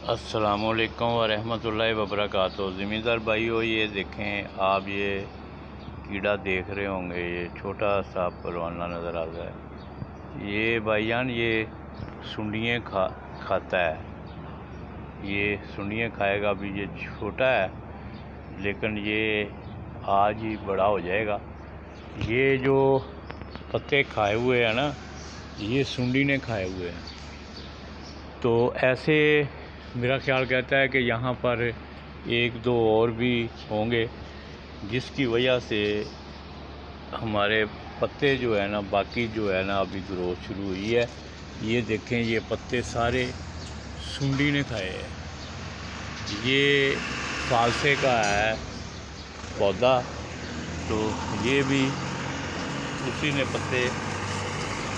अस्सलामुअलैकुम वरहमतुल्लाहि वबरकातुहू। ज़मींदार भाइयों, ये देखें आप, ये कीड़ा देख रहे होंगे, ये छोटा सा परवाना नज़र आता है। ये भाईजान ये सुंडियाँ खाता है। ये सुंडियाँ खाएगा। अभी ये छोटा है लेकिन ये आज ही बड़ा हो जाएगा। ये जो पत्ते खाए हुए हैं ना, ये सुंडी ने खाए हुए हैं। तो ऐसे मेरा ख्याल कहता है कि यहाँ पर एक दो और भी होंगे, जिसकी वजह से हमारे पत्ते जो है ना, बाकी जो है ना, अभी ग्रोथ शुरू हुई है। ये देखें, ये पत्ते सारे सुंडी ने खाए हैं। ये फालसे का है पौधा, तो ये भी उसी ने पत्ते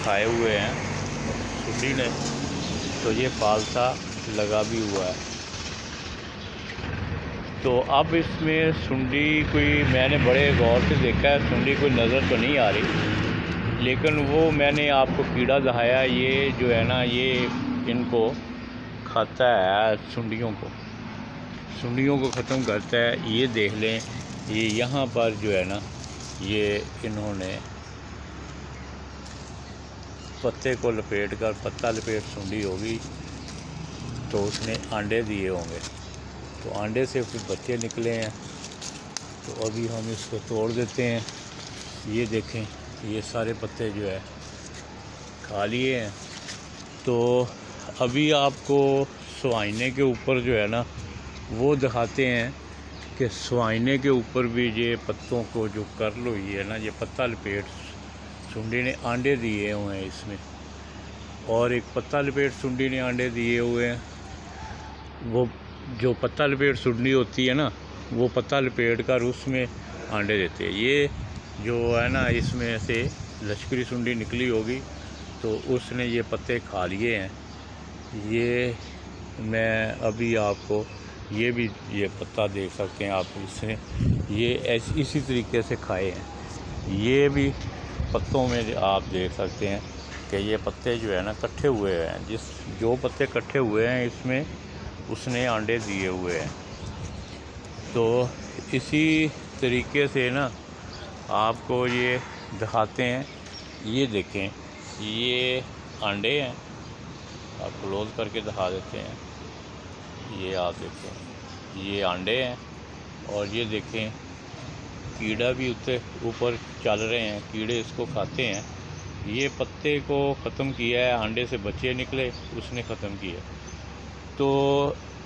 खाए हुए हैं सुंडी ने। तो ये फालसा लगा भी हुआ है। तो अब इसमें सुंडी कोई, मैंने बड़े गौर से देखा है, सुंडी कोई नज़र तो नहीं आ रही, लेकिन वो मैंने आपको कीड़ा दिखाया, ये जो है ना, ये इनको खाता है, सुंडियों को ख़त्म करता है। ये देख लें, ये यहाँ पर जो है ना, ये इन्होंने पत्ते को लपेट कर, पत्ता लपेट सुंडी होगी तो उसने अंडे दिए होंगे, तो अंडे से फिर बच्चे निकले हैं। तो अभी हम इसको तोड़ देते हैं। ये देखें, ये सारे पत्ते जो है खा लिए हैं। तो अभी आपको स्वाइने के ऊपर जो है ना, वो दिखाते हैं कि स्वाइने के ऊपर भी ये पत्तों को जो कर्ल हुई है ना, ये पत्ता लपेट सुंडी ने अंडे दिए हुए हैं इसमें, और एक पत्ता लपेट सुंडी ने अंडे दिए हुए हैं। वो जो पत्ता लपेट सुंडी होती है ना, वो पत्ता लपेट कर उसमें अंडे देते हैं। ये जो है ना, इसमें से लश्करी सुंडी निकली होगी तो उसने ये पत्ते खा लिए हैं। ये मैं अभी आपको ये भी, ये पत्ता देख सकते हैं आप, इसने ये इसी तरीके से खाए हैं। ये भी पत्तों में आप देख सकते हैं कि ये पत्ते जो है ना इकट्ठे हुए हैं। जो पत्ते इकट्ठे हुए हैं इसमें उसने अंडे दिए हुए हैं। तो इसी तरीके से ना आपको ये दिखाते हैं। ये देखें, ये अंडे हैं, आप क्लोज करके दिखा देते हैं। ये आप देखें, ये अंडे हैं, और ये देखें कीड़ा भी ऊपर चल रहे हैं, कीड़े इसको खाते हैं। ये पत्ते को ख़त्म किया है, अंडे से बच्चे निकले, उसने ख़त्म किया। तो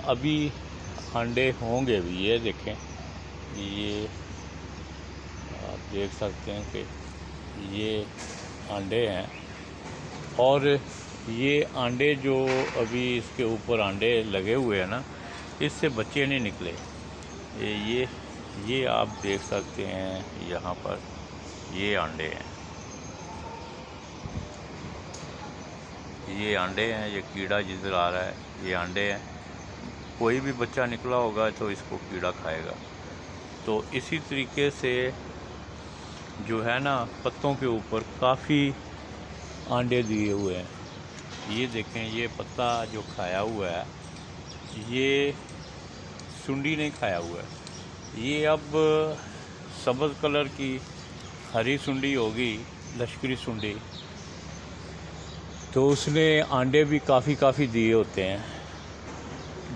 अभी अंडे होंगे भी। ये देखें, ये आप देख सकते हैं कि ये अंडे हैं, और ये अंडे जो अभी इसके ऊपर अंडे लगे हुए हैं ना, इससे बच्चे नहीं निकले। ये आप देख सकते हैं यहाँ पर, ये अंडे हैं, ये अंडे हैं। ये कीड़ा जिधर आ रहा है, ये अंडे हैं। कोई भी बच्चा निकला होगा तो इसको कीड़ा खाएगा। तो इसी तरीके से जो है ना, पत्तों के ऊपर काफ़ी अंडे दिए हुए हैं। ये देखें, ये पत्ता जो खाया हुआ है, ये सुंडी ने खाया हुआ है। ये अब सब्ज़ कलर की हरी सुंडी होगी, लश्करी सुंडी, तो उसने अंडे भी काफ़ी दिए होते हैं।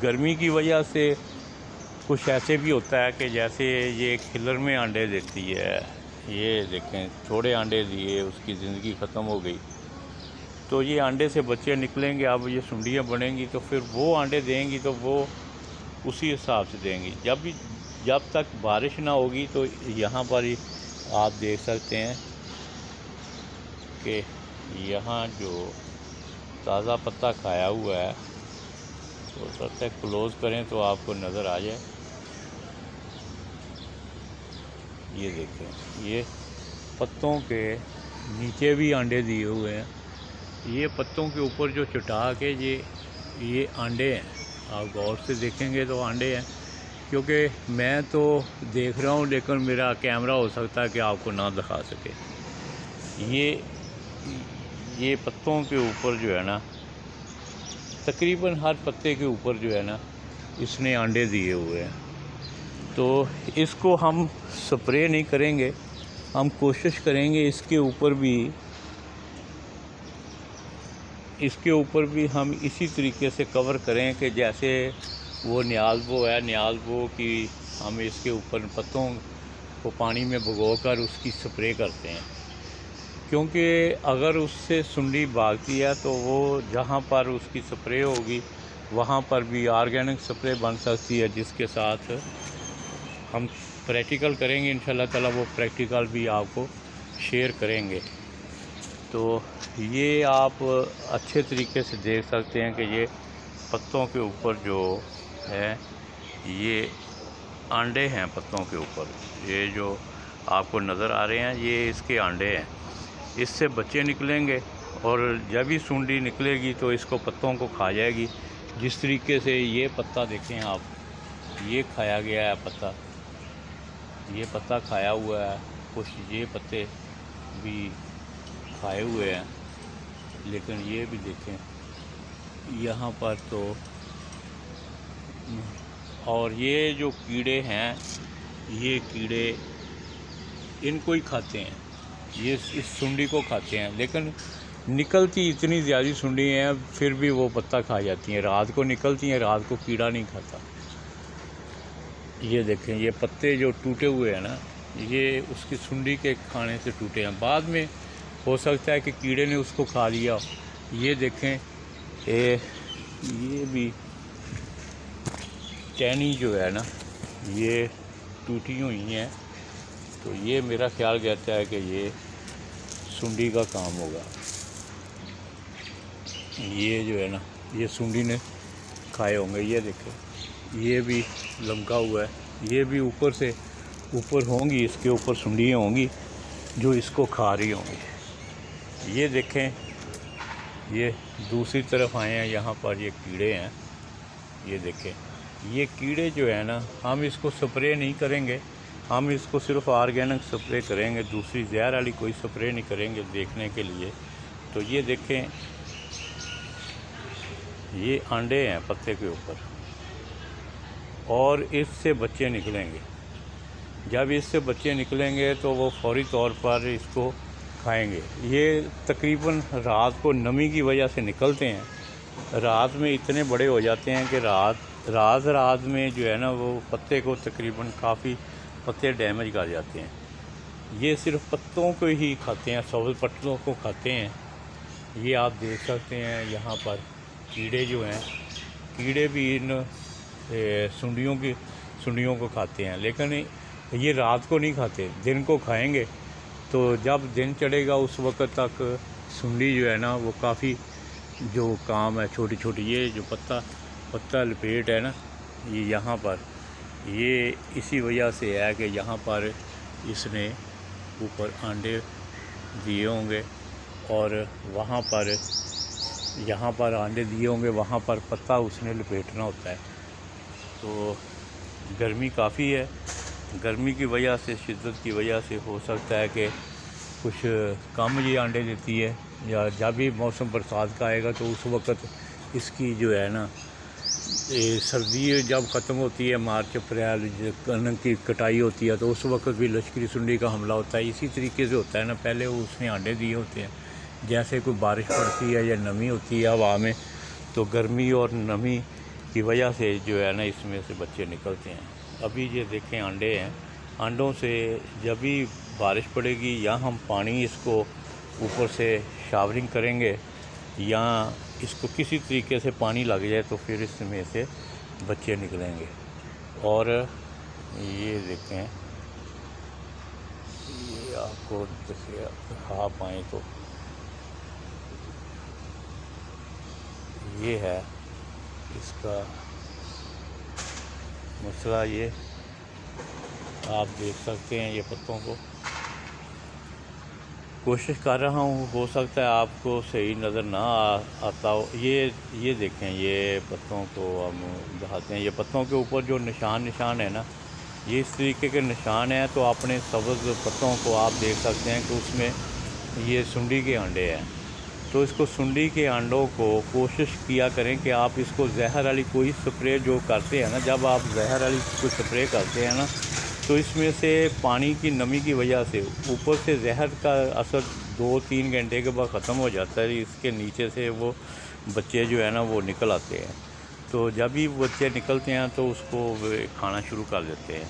गर्मी की वजह से कुछ ऐसे भी होता है कि जैसे ये खिलर में अंडे देती है। ये देखें, थोड़े अंडे दिए, उसकी ज़िंदगी ख़त्म हो गई। तो ये अंडे से बच्चे निकलेंगे, अब ये सुंडियाँ बनेंगी, तो फिर वो अंडे देंगी, तो वो उसी हिसाब से देंगी। जब तक बारिश ना होगी, तो यहाँ पर ही आप देख सकते हैं कि यहाँ जो ताज़ा पत्ता खाया हुआ है, तो सकता है क्लोज़ करें तो आपको नज़र आ जाए। ये देखें, ये पत्तों के नीचे भी अंडे दिए हुए हैं। ये पत्तों के ऊपर जो चटाक है, ये अंडे हैं। आप गौर से देखेंगे तो अंडे हैं, क्योंकि मैं तो देख रहा हूँ, लेकिन मेरा कैमरा हो सकता है कि आपको ना दिखा सके। ये पत्तों के ऊपर जो है ना, तकरीबन हर पत्ते के ऊपर जो है ना इसने अंडे दिए हुए हैं। तो इसको हम स्प्रे नहीं करेंगे, हम कोशिश करेंगे इसके ऊपर भी हम इसी तरीके से कवर करें कि जैसे वो न्याज़बो है, न्याज़बो की हम इसके ऊपर पत्तों को पानी में भिगोकर उसकी स्प्रे करते हैं। क्योंकि अगर उससे सुंडी भागती है तो वो जहाँ पर उसकी स्प्रे होगी वहाँ पर भी ऑर्गेनिक स्प्रे बन सकती है, जिसके साथ हम प्रैक्टिकल करेंगे इंशाल्लाह ताला, वो प्रैक्टिकल भी आपको शेयर करेंगे। तो ये आप अच्छे तरीके से देख सकते हैं कि ये पत्तों के ऊपर जो है ये अंडे हैं, पत्तों के ऊपर ये जो आपको नज़र आ रहे हैं ये इसके अंडे हैं। इससे बच्चे निकलेंगे और जब भी सुंडी निकलेगी तो इसको पत्तों को खा जाएगी। जिस तरीके से ये पत्ता देखें आप, ये खाया गया है पत्ता, ये पत्ता खाया हुआ है, कुछ ये पत्ते भी खाए हुए हैं, लेकिन ये भी देखें यहाँ पर तो। और ये जो कीड़े हैं, ये कीड़े इनको ही खाते हैं, ये इस सुंडी को खाते हैं, लेकिन निकलती इतनी ज़्यादा सुंडी हैं फिर भी वो पत्ता खा जाती हैं। रात को निकलती हैं, रात को कीड़ा नहीं खाता। ये देखें ये पत्ते जो टूटे हुए हैं ना, ये उसकी सुंडी के खाने से टूटे हैं। बाद में हो सकता है कि कीड़े ने उसको खा लिया। ये देखें ये भी टहनी जो है ना ये टूटी हुई हैं, तो ये मेरा ख्याल कहता है कि ये सुंडी का काम होगा। ये जो है ना ये सुंडी ने खाए होंगे। ये देखें ये भी लमका हुआ है, ये भी ऊपर होंगी, इसके ऊपर सुंडियाँ होंगी जो इसको खा रही होंगी। ये देखें ये दूसरी तरफ आए हैं, यहाँ पर ये कीड़े हैं। ये देखें ये कीड़े जो है ना, हम इसको स्प्रे नहीं करेंगे, हम इसको सिर्फ ऑर्गेनिक स्प्रे करेंगे, दूसरी जहर वाली कोई स्प्रे नहीं करेंगे देखने के लिए। तो ये देखें ये अंडे हैं पत्ते के ऊपर और इससे बच्चे निकलेंगे। जब इससे बच्चे निकलेंगे तो वो फौरी तौर पर इसको खाएंगे। ये तकरीबन रात को नमी की वजह से निकलते हैं, रात में इतने बड़े हो जाते हैं कि रात में जो है ना वो पत्ते को तकरीबन काफ़ी पत्ते डैमेज कर जाते हैं। ये सिर्फ पत्तों को ही खाते हैं, सब्ज़ पत्तों को खाते हैं। ये आप देख सकते हैं यहाँ पर कीड़े जो हैं, कीड़े भी इन सुंडियों को खाते हैं, लेकिन ये रात को नहीं खाते, दिन को खाएंगे। तो जब दिन चढ़ेगा उस वक्त तक सुंडी जो है ना वो काफ़ी जो काम है छोटी छोटी, ये जो पत्ता लपेट है ना ये यहाँ पर, ये इसी वजह से है कि यहाँ पर इसने ऊपर अंडे दिए होंगे और वहाँ पर यहाँ पर अंडे दिए होंगे, वहाँ पर पत्ता उसने लपेटना होता है। तो गर्मी काफ़ी है, गर्मी की वजह से, शिद्दत की वजह से हो सकता है कि कुछ कम ये अंडे देती है, या जब भी मौसम बरसात का आएगा तो उस वक्त इसकी जो है ना सर्दी जब ख़त्म होती है, मार्च अप्रैल कनक की कटाई होती है, तो उस वक्त भी लश्करी सुंडी का हमला होता है। इसी तरीके से होता है ना, पहले उसने अंडे दिए होते हैं, जैसे कोई बारिश पड़ती है या नमी होती है हवा में, तो गर्मी और नमी की वजह से जो है ना इसमें से बच्चे निकलते हैं। अभी ये देखें अंडे हैं, अंडों से जब भी बारिश पड़ेगी या हम पानी इसको ऊपर से शावरिंग करेंगे या इसको किसी तरीके से पानी लग जाए तो फिर इसमें से बच्चे निकलेंगे। और ये देखें ये आपको देखिए खा पाएँ तो ये है इसका मसला। ये आप देख सकते हैं ये पत्तों को कोशिश कर रहा हूँ, हो सकता है आपको सही नज़र ना आता हो। ये देखें ये पत्तों को हम दिखाते हैं, ये पत्तों के ऊपर जो निशान है ना, ये इस तरीके के निशान हैं। तो अपने सब्ज़ पत्तों को आप देख सकते हैं कि उसमें ये सुंडी के अंडे हैं। तो इसको सुंडी के अंडों को कोशिश किया करें कि आप इसको जहर वाली कोई स्प्रे जो करते हैं ना, जब आप जहर वाली कोई स्प्रे करते हैं ना, तो इसमें से पानी की नमी की वजह से ऊपर से जहर का असर 2-3 घंटे के बाद ख़त्म हो जाता है। इसके नीचे से वो बच्चे जो है ना वो निकल आते हैं। तो जब भी बच्चे निकलते हैं तो उसको खाना शुरू कर देते हैं।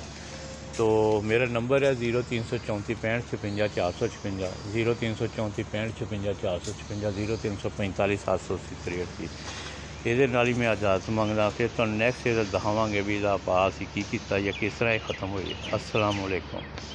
तो मेरा नंबर है 0334 65 56 456, 0334 65 56 456, 0345 780 ਇਹਦੇ ਨਾਲ ਹੀ ਮੈਂ ਇਜਾਜ਼ਤ ਮੰਗਦਾ। ਫਿਰ ਤੁਹਾਨੂੰ ਨੈਕਸਟ ਦਿਖਾਵਾਂਗੇ ਵੀ ਇਹਦਾ ਆਭਾਸ ਕੀ ਕੀਤਾ ਜਾਂ ਕਿਸ ਤਰ੍ਹਾਂ ਇਹ ख़त्म ਹੋਈ। अस्सलाम वालेकुम।